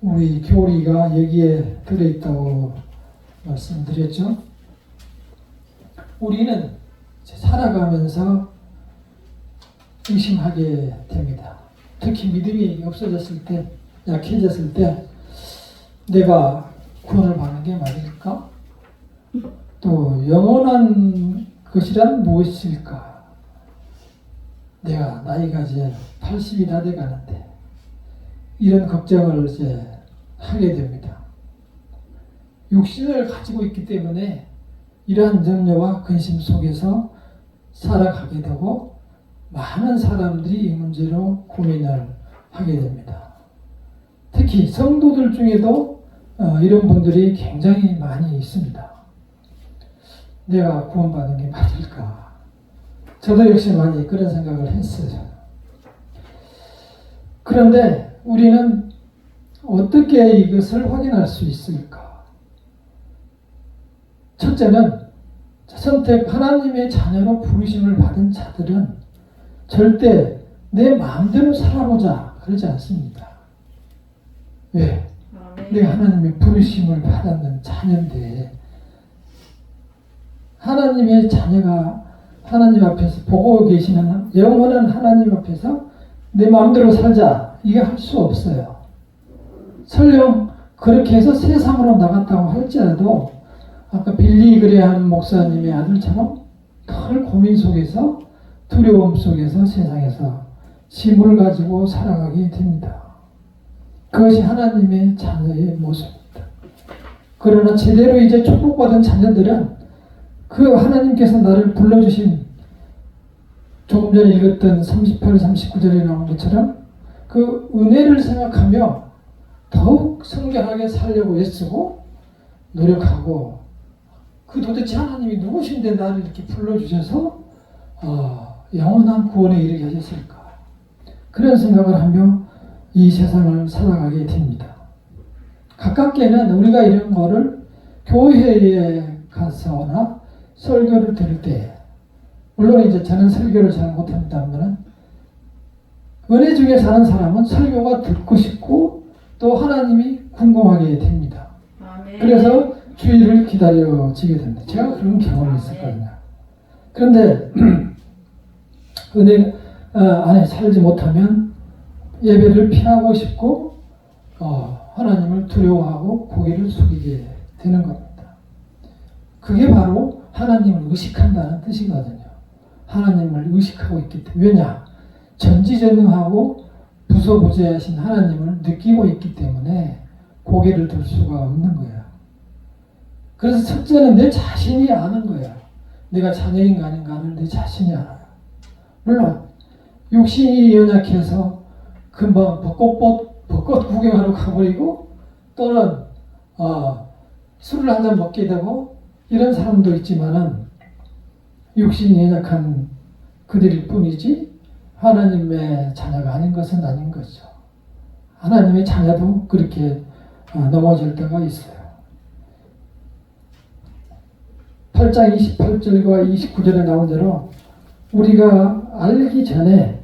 우리 교리가 여기에 들어있다고 말씀드렸죠. 우리는 살아가면서 의심하게 됩니다. 특히 믿음이 없어졌을 때, 약해졌을 때 내가 구원을 받는 게 맞을까? 또 영원한 것이란 무엇일까? 내가 나이가 이제 80이 다 돼가는데 이런 걱정을 이제 하게 됩니다. 육신을 가지고 있기 때문에 이러한 염려와 근심 속에서 살아가게 되고 많은 사람들이 이 문제로 고민을 하게 됩니다. 특히 성도들 중에도 이런 분들이 굉장히 많이 있습니다. 내가 구원받은 게 맞을까? 저도 역시 많이 그런 생각을 했어요. 그런데 우리는 어떻게 이것을 확인할 수 있을까? 첫째는 선택 하나님의 자녀로 부르심을 받은 자들은 절대 내 마음대로 살아보자 그러지 않습니다. 왜? 내가 하나님의 부르심을 받았는 자녀인데 하나님의 자녀가 하나님 앞에서 보고 계시는 영원한 하나님 앞에서 내 마음대로 살자 이게 할 수 없어요. 설령 그렇게 해서 세상으로 나갔다고 할지라도 아까 빌리 그레함 목사님의 아들처럼 큰 고민 속에서 두려움 속에서 세상에서 짐을 가지고 살아가게 됩니다. 그것이 하나님의 자녀의 모습입니다. 그러나 제대로 이제 축복받은 자녀들은 그 하나님께서 나를 불러주신 조금 전에 읽었던 38, 39절에 나온 것처럼 그 은혜를 생각하며 더욱 성결하게 살려고 애쓰고 노력하고 그 도대체 하나님이 누구신데 나를 이렇게 불러주셔서 영원한 구원에 이르게 하셨을까? 그런 생각을 하며 이 세상을 살아가게 됩니다. 가깝게는 우리가 이런 거를 교회에 가서나 설교를 들을 때, 물론 이제 저는 설교를 잘 못한다면 은혜 중에 사는 사람은 설교가 듣고 싶고 또 하나님이 궁금하게 됩니다. 아멘. 그래서 주일을 기다려지게 됩니다. 제가 그런 경험이 있었거든요. 그런데 은혜 안에 살지 못하면 예배를 피하고 싶고 하나님을 두려워하고 고개를 숙이게 되는 겁니다. 그게 바로 하나님을 의식한다는 뜻이거든요. 하나님을 의식하고 있기 때문에. 왜냐? 전지전능하고 부소부재하신 하나님을 느끼고 있기 때문에 고개를 들 수가 없는 거예요. 그래서 첫째는 내 자신이 아는 거예요. 내가 자녀인가 아닌가를 내 자신이 알아요. 물론 육신이 연약해서 금방 벚꽃 구경하러 가버리고 또는 술을 한 잔 먹게 되고 이런 사람도 있지만은 육신이 연약한 그들일 뿐이지 하나님의 자녀가 아닌 것은 아닌 거죠. 하나님의 자녀도 그렇게 넘어질 때가 있어요. 8장 28절과 29절에 나온 대로 우리가 알기 전에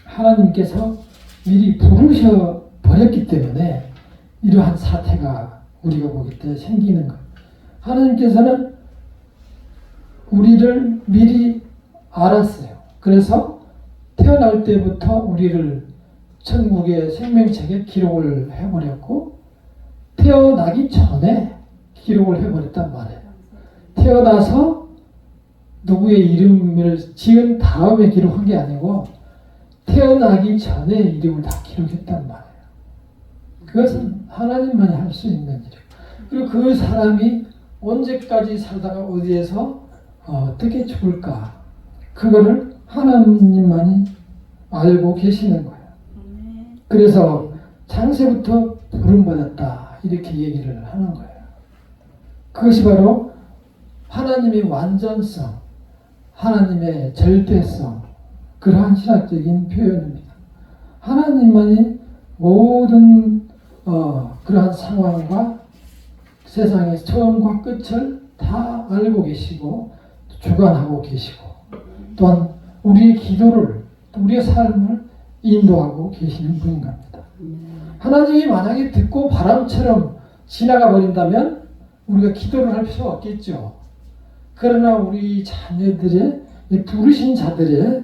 하나님께서 미리 부르셔 버렸기 때문에 이러한 사태가 우리가 보기 때 생기는 것. 하나님께서는 우리를 미리 알았어요. 그래서 태어날 때부터 우리를 천국의 생명책에 기록을 해버렸고 태어나기 전에 기록을 해버렸단 말이에요. 태어나서 누구의 이름을 지은 다음에 기록한 게 아니고 태어나기 전에 이름을 다 기록했단 말이에요. 그것은 하나님만이 할 수 있는 일이에요. 그리고 그 사람이 언제까지 살다가 어디에서 어떻게 죽을까 그거를 하나님만이 알고 계시는 거예요. 그래서 창세부터 부름받았다 이렇게 얘기를 하는 거예요. 그것이 바로 하나님의 완전성, 하나님의 절대성, 그러한 신학적인 표현입니다. 하나님만이 모든 그러한 상황과 세상의 처음과 끝을 다 알고 계시고 주관하고 계시고 또한 우리의 기도를 우리의 삶을 인도하고 계시는 분인 겁니다. 하나님이 만약에 듣고 바람처럼 지나가 버린다면 우리가 기도를 할 필요가 없겠죠. 그러나 우리 자녀들의 부르신 자들의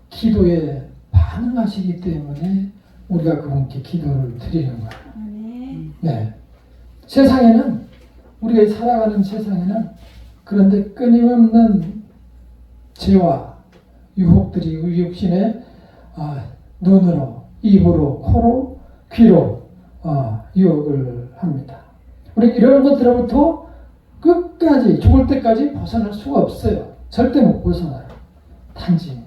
기도에 반응하시기 때문에 우리가 그분께 기도를 드리는 거예요. 네. 세상에는 우리가 살아가는 세상에는 그런데 끊임없는 죄와 유혹들이 우리 육신의 눈으로, 입으로, 코로, 귀로 유혹을 합니다. 우리 이런 것들로부터 끝까지 죽을 때까지 벗어날 수가 없어요. 절대 못 벗어나요. 단지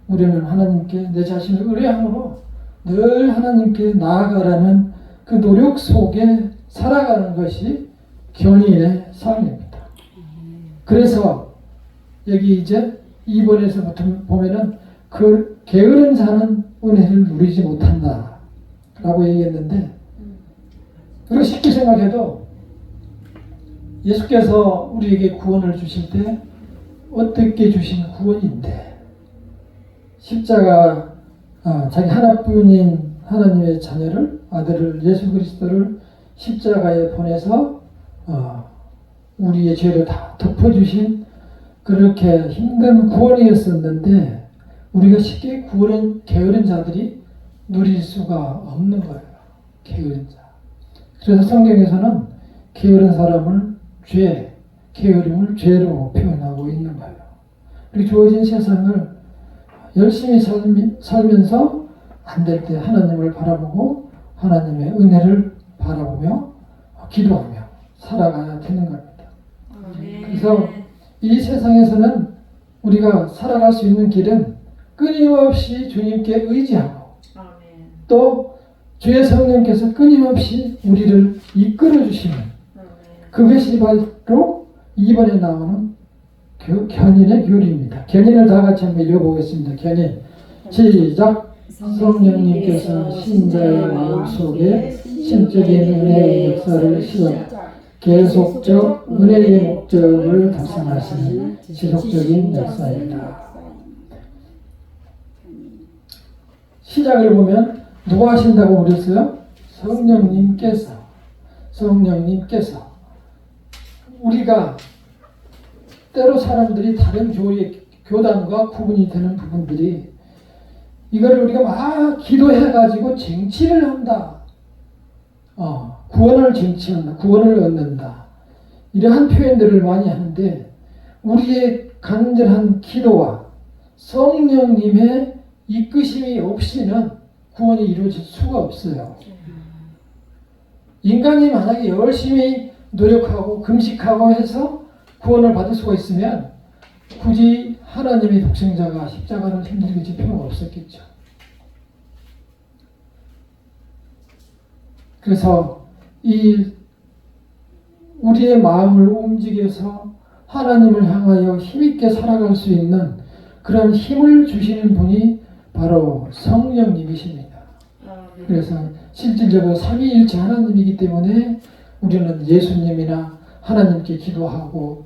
우리는 하나님께 내 자신을 의뢰함으로 늘 하나님께 나아가라는 그 노력 속에 살아가는 것이 견인의 삶입니다. 그래서 여기 이제 2번에서부터 보면은 그 게으른 자는 은혜를 누리지 못한다 라고 얘기했는데, 우리가 쉽게 생각해도 예수께서 우리에게 구원을 주실 때 어떻게 주신 구원인데, 십자가 자기 하나뿐인 하나님의 자녀를, 아들을, 예수 그리스도를 십자가에 보내서 우리의 죄를 다 덮어주신 그렇게 힘든 구원이었었는데, 우리가 쉽게 구원은 게으른 자들이 누릴 수가 없는 거예요. 게으른 자. 그래서 성경에서는 게으른 사람을 게으름을 죄로 표현하고 있는 거예요. 우리 주어진 세상을 열심히 살면서 안 될 때 하나님을 바라보고 하나님의 은혜를 바라보며 기도하며 살아가야 되는 겁니다. 그래서 이 세상에서는 우리가 살아갈 수 있는 길은 끊임없이 주님께 의지하고 또 주의 성령께서 끊임없이 우리를 이끌어 주시는 그것이 바로 2번에 나오는 견인의 교리입니다. 견인을 다 같이 한번 읽어보겠습니다. 견인 시작. 성령님께서 신자의 마음속에 신적인 은혜의 역사를 시작 계속적 은혜의 목적을 달성하시는 지속적인 역사입니다. 시작을 보면 누가 하신다고 그랬어요? 성령님께서. 우리가 때로 사람들이 다른 교단과 구분이 되는 부분들이 이거를 우리가 막 기도해가지고 쟁취를 한다. 구원을 쟁취한다. 구원을 얻는다. 이러한 표현들을 많이 하는데, 우리의 간절한 기도와 성령님의 이끄심이 없이는 구원이 이루어질 수가 없어요. 인간이 만약에 열심히 노력하고 금식하고 해서 구원을 받을 수가 있으면 굳이 하나님의 독생자가 십자가를 힘들게 질 필요가 없었겠죠. 그래서 우리의 마음을 움직여서 하나님을 향하여 힘있게 살아갈 수 있는 그런 힘을 주시는 분이 바로 성령님이십니다. 그래서 실질적으로 삼위일체 하나님이기 때문에 우리는 예수님이나 하나님께 기도하고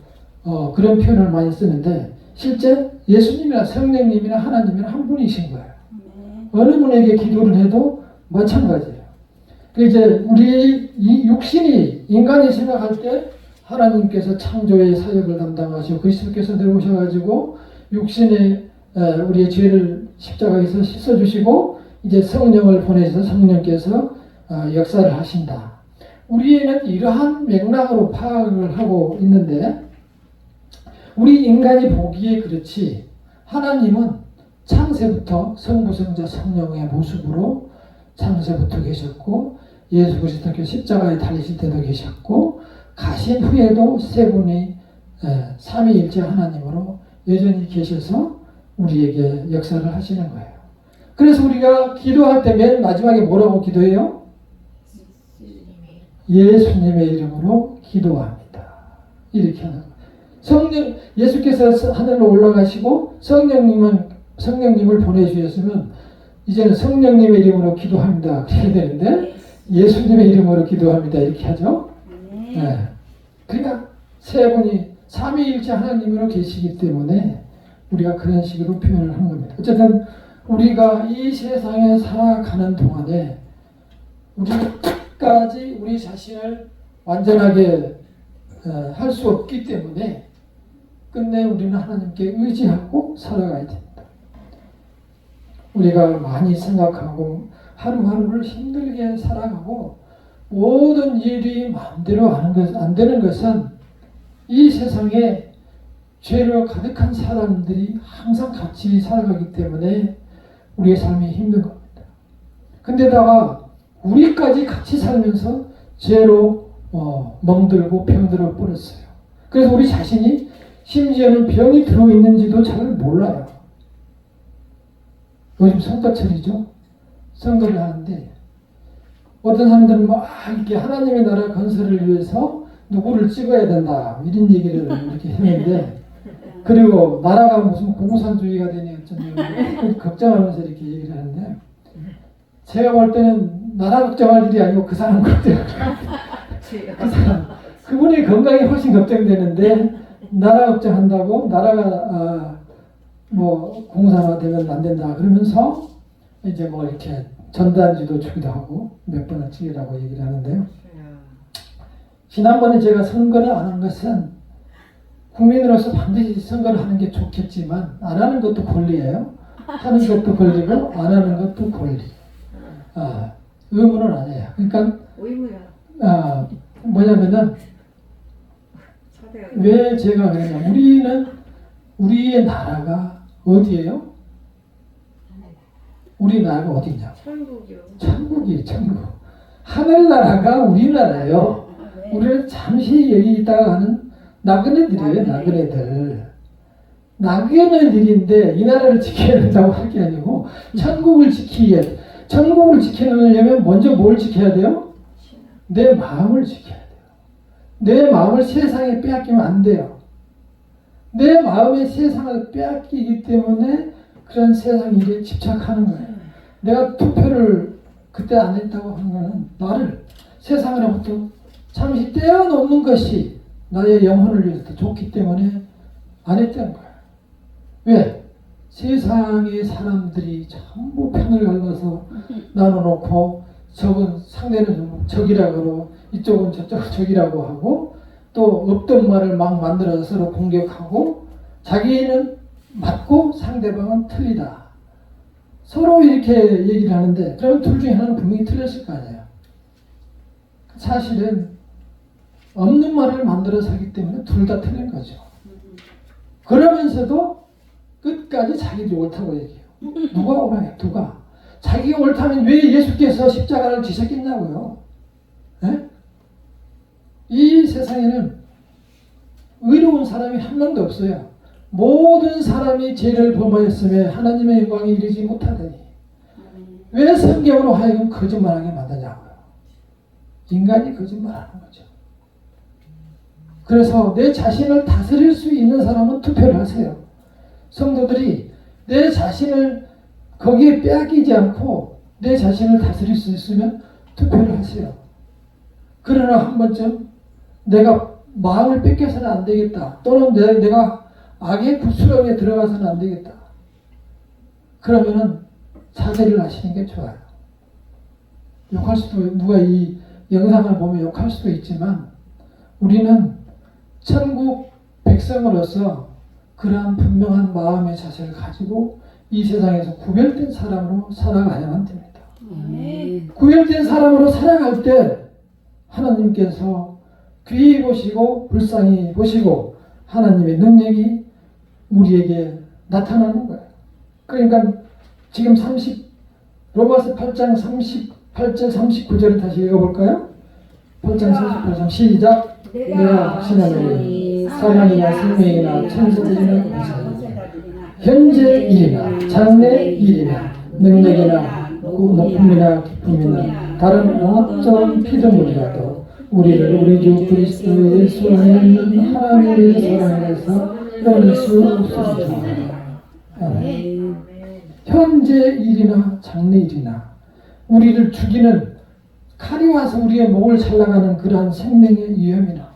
그런 표현을 많이 쓰는데, 실제 예수님이나 성령님이나 하나님이나 한 분이신 거예요. 어느 분에게 기도를 해도 마찬가지예요. 이제 우리 이 육신이, 인간이 생각할 때 하나님께서 창조의 사역을 담당하시고 그리스도께서 내려오셔가지고 육신의 우리의 죄를 십자가에서 씻어주시고 이제 성령을 보내서 성령께서 역사를 하신다. 우리는 이러한 맥락으로 파악을 하고 있는데, 우리 인간이 보기에 그렇지 하나님은 창세부터 성부, 성자, 성령의 모습으로 창세부터 계셨고, 예수 그리스도께서 십자가에 달리실 때도 계셨고, 가신 후에도 세 분이 삼위일체 하나님으로 여전히 계셔서 우리에게 역사를 하시는 거예요. 그래서 우리가 기도할 때 맨 마지막에 뭐라고 기도해요? 예수님의 이름으로 기도합니다. 이렇게 하는 거예요. 예수께서 하늘로 올라가시고 성령님을 보내주셨으면 이제는 성령님의 이름으로 기도합니다. 그래야 되는데 예수님의 이름으로 기도합니다. 이렇게 하죠. 네. 그러니까 세 분이 삼위일체 하나님으로 계시기 때문에 우리가 그런 식으로 표현을 하는 겁니다. 어쨌든 우리가 이 세상에 살아가는 동안에 우리까지 우리 자신을 완전하게 할 수 없기 때문에 끝내 우리는 하나님께 의지하고 살아가야 됩니다. 우리가 많이 생각하고 하루하루를 힘들게 살아가고 모든 일이 마음대로 안 되는 것은 이 세상에 죄로 가득한 사람들이 항상 같이 살아가기 때문에 우리의 삶이 힘든 겁니다. 근데다가 우리까지 같이 살면서 죄로 멍들고 병들어 버렸어요. 그래서 우리 자신이 심지어는 병이 들어있는지도 잘 몰라요. 요즘 선거철이죠. 선거를 하는데 어떤 사람들은 막 이렇게 하나님의 나라 건설을 위해서 누구를 찍어야 된다 이런 얘기를 이렇게 했는데 그리고 나라가 무슨 공산주의가 되니 어쩌니 걱정하면서 이렇게 얘기를 하는데 제가 볼 때는 나라 걱정할 일이 아니고 그 사람 걱정할 그 사람 그분의 건강이 훨씬 걱정되는데 나라 걱정한다고 나라가 뭐 공산화되면 안 된다 그러면서 이제 뭐 이렇게 전단지도 주기도 하고 몇 번을 찍으라고 얘기를 하는데요. 지난번에 제가 선거를 안 한 것은 국민으로서 반드시 선거를 하는 게 좋겠지만 안 하는 것도 권리예요. 하는 것도 권리고 안 하는 것도 권리. 의무는 아니에요. 그러니까 의무야. 뭐냐면은 왜 제가 그러냐. 우리는 우리의 나라가 어디예요? 우리 나라가 어디냐? 천국이요. 천국이 천국. 하늘나라가 우리나라예요. 우리는 잠시 여기 있다가 하는 나그네들이에요. 나그네들. 나그네들인데 이 나라를 지켜야 된다고 할 게 아니고 천국을 지키려면 먼저 뭘 지켜야 돼요? 내 마음을 지켜야 돼요. 내 마음을 세상에 빼앗기면 안 돼요. 내 마음의 세상을 빼앗기기 때문에 그런 세상 일에 집착하는 거예요. 내가 투표를 그때 안 했다고 하는 거는 나를 세상으로부터 잠시 떼어놓는 것이 나의 영혼을 위해서 더 좋기 때문에 안 했다는 거예요. 왜? 세상의 사람들이 전부 편을 갈라서 나눠놓고 적은 상대는 적이라고 그러고 이쪽은 저쪽은 적이라고 하고 또 없던 말을 막 만들어서 서로 공격하고 자기는 맞고 상대방은 틀리다. 서로 이렇게 얘기를 하는데 그러면 둘 중에 하나는 분명히 틀렸을 거 아니에요. 사실은 없는 말을 만들어서 하기 때문에 둘 다 틀린 거죠. 그러면서도 끝까지 자기들이 옳다고 얘기해요. 누가 옳아요? 누가? 자기가 옳다면 왜 예수께서 십자가를 지셨겠냐고요. 네? 이 세상에는 의로운 사람이 한 명도 없어요. 모든 사람이 죄를 범하였으며 하나님의 영광에 이르지 못하더니 왜 성경으로 하여금 거짓말하게 만드냐고요. 인간이 거짓말하는 거죠. 그래서 내 자신을 다스릴 수 있는 사람은 투표를 하세요. 성도들이 내 자신을 거기에 빼앗기지 않고 내 자신을 다스릴 수 있으면 투표를 하세요. 그러나 한 번쯤 내가 마음을 뺏겨서는 안 되겠다. 또는 내가 악의 구수령에 들어가서는 안 되겠다. 그러면은 자제를 하시는 게 좋아요. 욕할 수도, 누가 이 영상을 보면 욕할 수도 있지만 우리는 천국 백성으로서 그러한 분명한 마음의 자세를 가지고 이 세상에서 구별된 사람으로 살아가야만 됩니다. 구별된 사람으로 살아갈 때 하나님께서 귀히 보시고 불쌍히 보시고 하나님의 능력이 우리에게 나타나는 거예요. 그러니까 지금 로마서 8장 38절 39절을 다시 읽어볼까요? 8장 38절 시작. 내가 확신하노니 사망이나 생명이나 천사들이나 현재 일이나 장래 일이나 능력이나 높음이나 깊음이나 다른 어떤 피조물이라도 우리를 우리 주 그리스도 예수 안에 있는 하나님의 사랑에서 끊을 수 없으리라. 현재 일이나 장래 일이나 우리를 죽이는 칼이 와서 우리의 목을 잘라가는 그러한 생명의 위험이나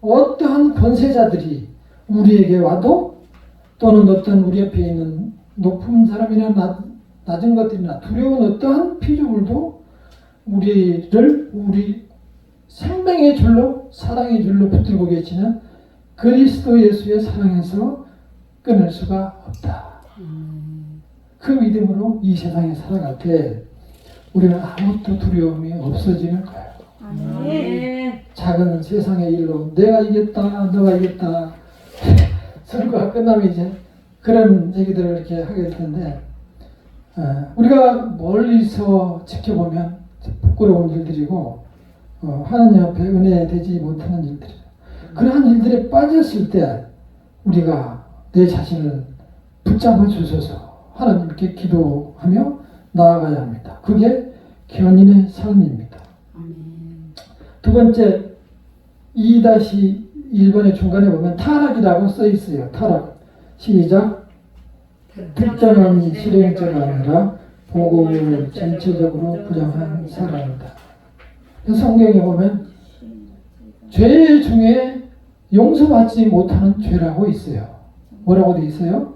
어떠한 권세자들이 우리에게 와도 또는 어떤 우리 옆에 있는 높은 사람이나 낮은 것들이나 두려운 어떠한 피조물도 우리를 우리 생명의 줄로 사랑의 줄로 붙들고 계시는 그리스도 예수의 사랑에서 끊을 수가 없다. 그 믿음으로 이 세상에 살아갈 때 우리는 아무것도 두려움이 없어지는 거예요. 아멘. 작은 세상의 일로 내가 이겼다, 너가 이겼다 선거가 끝나면 이제 그런 얘기들을 이렇게 하게 될 텐데 우리가 멀리서 지켜보면 부끄러운 일들이고 하나님 앞에 은혜 되지 못하는 일들이에요. 그러한 일들에 빠졌을 때 우리가 내 자신을 붙잡아 주셔서 하나님께 기도하며 나아가야 합니다. 그게 견인의 삶입니다. 두 번째 2-1번의 중간에 보면 타락이라고 써 있어요. 타락. 시작. 특정한 실행자가 아니라 복음을 전체적으로 부정한 사람이다. 성경에 보면 죄 중에 용서받지 못하는 죄라고 있어요. 뭐라고 돼 있어요?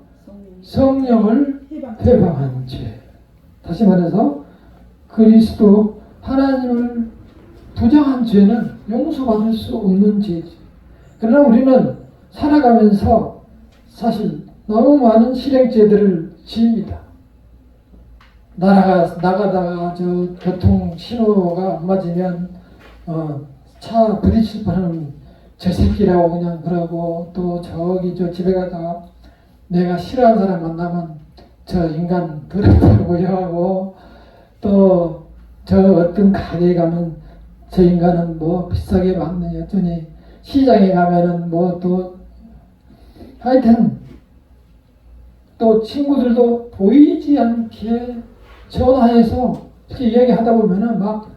성령을 회방한 죄. 다시 말해서 그리스도 하나님을 부정한 죄는 용서받을 수 없는 죄지. 그러나 우리는 살아가면서 사실 너무 많은 실행죄들을 지입니다. 나가다가 저 교통 신호가 안 맞으면 차 부딪힐 뻔하면 저 새끼라고 그냥 그러고, 또 저기 저 집에 가다가 내가 싫어하는 사람 만나면 저 인간 더럽다고 하고, 또 저 어떤 가게에 가면 저 인간은 뭐 비싸게 받네 했더니 시장에 가면은 뭐 또 하여튼 또 친구들도 보이지 않게 전화해서 이렇게 이야기하다 보면은 막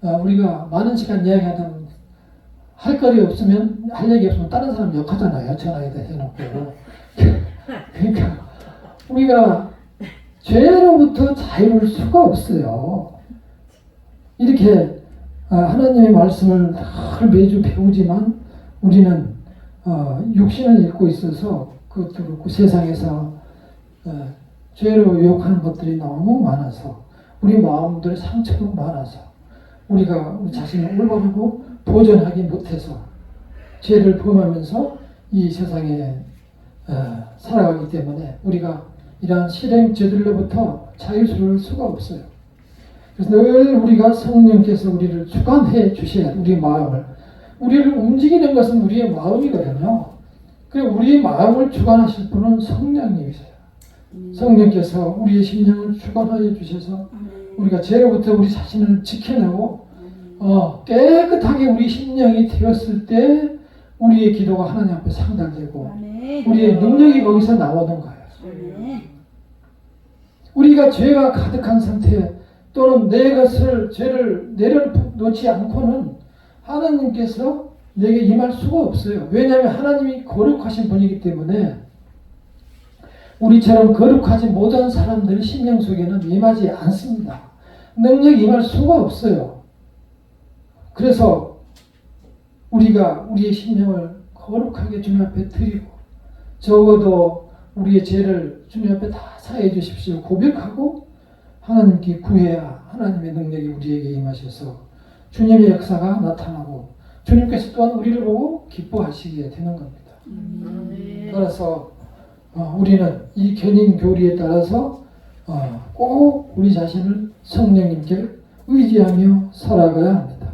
우리가 많은 시간 이야기하다 보면 할 거리 없으면, 할 얘기 없으면 다른 사람 욕하잖아요. 전화에다 해놓고. 그러니까 우리가 죄로부터 자유로울 수가 없어요. 이렇게 하나님의 말씀을 늘 매주 배우지만 우리는 육신을 입고 있어서 그것도 그렇고 세상에서 죄로 유혹하는 것들이 너무 많아서 우리 마음들의 상처도 많아서 우리가 우리 자신을 올바르고 보존하기 못해서 죄를 범하면서 이 세상에 살아가기 때문에 우리가 이러한 실행죄들로부터 자유스러울 수가 없어요. 그래서 늘 우리가 성령께서 우리를 주관해 주셔야 돼. 우리 마음을. 우리를 움직이는 것은 우리의 마음이거든요. 그리고 우리의 마음을 주관하실 분은 성령님이세요. 성령께서 우리의 심령을 주관하여 주셔서 우리가 죄로부터 우리 자신을 지켜내고 깨끗하게 우리 심령이 되었을 때 우리의 기도가 하나님 앞에 상달되고 우리의 능력이 거기서 나오는 거예요. 우리가 죄가 가득한 상태 또는 내 것을 죄를 내려놓지 않고는 하나님께서 내게 임할 수가 없어요. 왜냐하면 하나님이 거룩하신 분이기 때문에 우리처럼 거룩하지 못한 사람들의 심령 속에는 임하지 않습니다. 능력이 임할 수가 없어요. 그래서 우리가 우리의 심령을 거룩하게 주님 앞에 드리고 적어도 우리의 죄를 주님 앞에 다 사해 주십시오 고백하고 하나님께 구해야 하나님의 능력이 우리에게 임하셔서 주님의 역사가 나타나고 주님께서 또한 우리를 보고 기뻐하시게 되는 겁니다. 따라서 우리는 이 견인 교리에 따라서 꼭 우리 자신을 성령님께 의지하며 살아가야 합니다.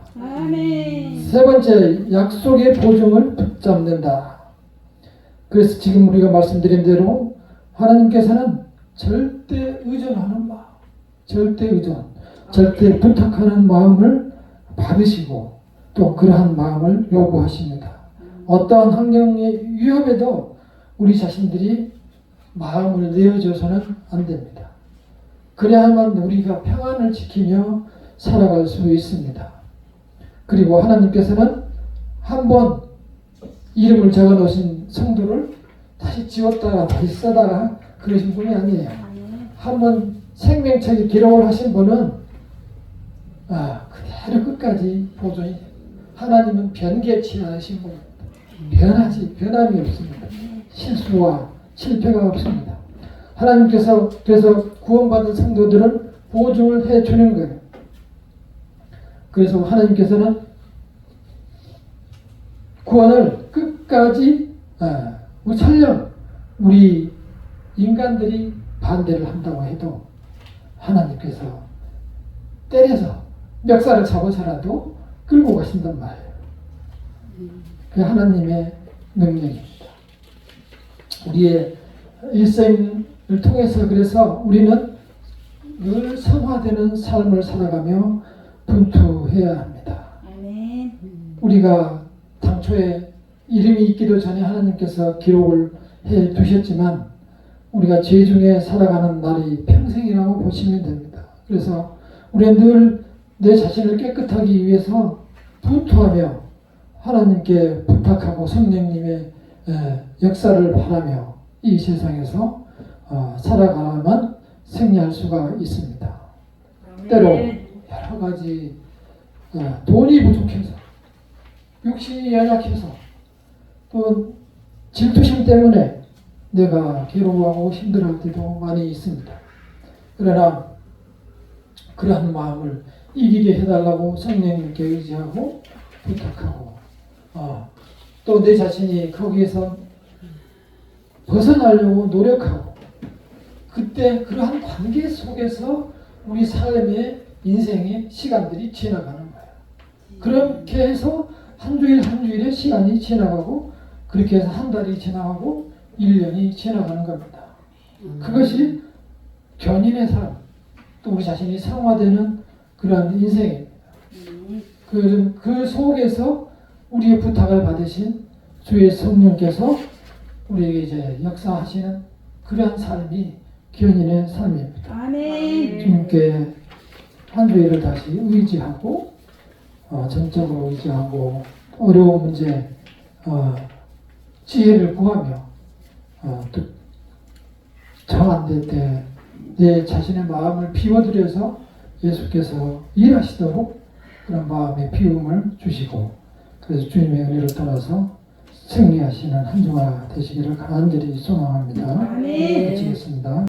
세 번째, 약속의 보증을 붙잡는다. 그래서 지금 우리가 말씀드린 대로 하나님께서는 절대 의존하는 마음, 절대 의존, 절대 부탁하는 마음을 받으시고 또 그러한 마음을 요구하십니다. 어떠한 환경의 위협에도 우리 자신들이 마음을 내어줘서는 안 됩니다. 그래야만 우리가 평안을 지키며 살아갈 수 있습니다. 그리고 하나님께서는 한번 이름을 적어 놓으신 성도를 다시 지웠다가 다시 써다가 그러신 분이 아니에요. 한번 생명책에 기록을 하신 분은 그대로 끝까지 보존이 돼요. 하나님은 변개치 않으신 분입니다. 변함이 없습니다. 실수와 실패가 없습니다. 하나님께서 그래서 구원받은 성도들은 보증을 해주는 거예요. 그래서 하나님께서는 구원을 끝까지 설령 우리 인간들이 반대를 한다고 해도 하나님께서 때려서 멱살을 잡아서라도 끌고 가신단 말이에요. 그 하나님의 능력입니다. 우리의 일생을 통해서 그래서 우리는 늘 성화되는 삶을 살아가며 분투해야 합니다. 아멘. 우리가 당초에 이름이 있기도 전에 하나님께서 기록을 해 두셨지만 우리가 죄 중에 살아가는 날이 평생이라고 보시면 됩니다. 그래서 우리는 늘 내 자신을 깨끗하기 위해서 분투하며 하나님께 부탁하고 성령님의 역사를 바라며 이 세상에서 살아가야만 승리할 수가 있습니다. 때로 여러 가지 돈이 부족해서 육신이 연약해서 또 질투심 때문에 내가 괴로워하고 힘들어할 때도 많이 있습니다. 그러나 그러한 마음을 이기게 해달라고 성령님께 의지하고 부탁하고 또 내 자신이 거기에서 벗어나려고 노력하고 그때 그러한 관계 속에서 우리 삶의 인생의 시간들이 지나가는 거예요. 그렇게 해서 한 주일 한 주일의 시간이 지나가고 그렇게 해서 한 달이 지나가고 1년이 지나가는 겁니다. 그것이 견인의 삶, 또 우리 자신이 성화되는 그런 인생입니다. 그 속에서 우리의 부탁을 받으신 주의 성령께서 우리에게 이제 역사하시는 그러한 삶이 견인의 삶입니다. 아멘. 주님께 한 주일을 다시 의지하고 전적으로 의지하고 어려운 문제 지혜를 구하며 또 정한될 때 내 자신의 마음을 비워드려서 예수께서 일하시도록 그런 마음의 비움을 주시고 그래서 주님의 은혜를 따라서 승리하시는 한 주가 되시기를 간절히 소망합니다. 아멘. 마치겠습니다.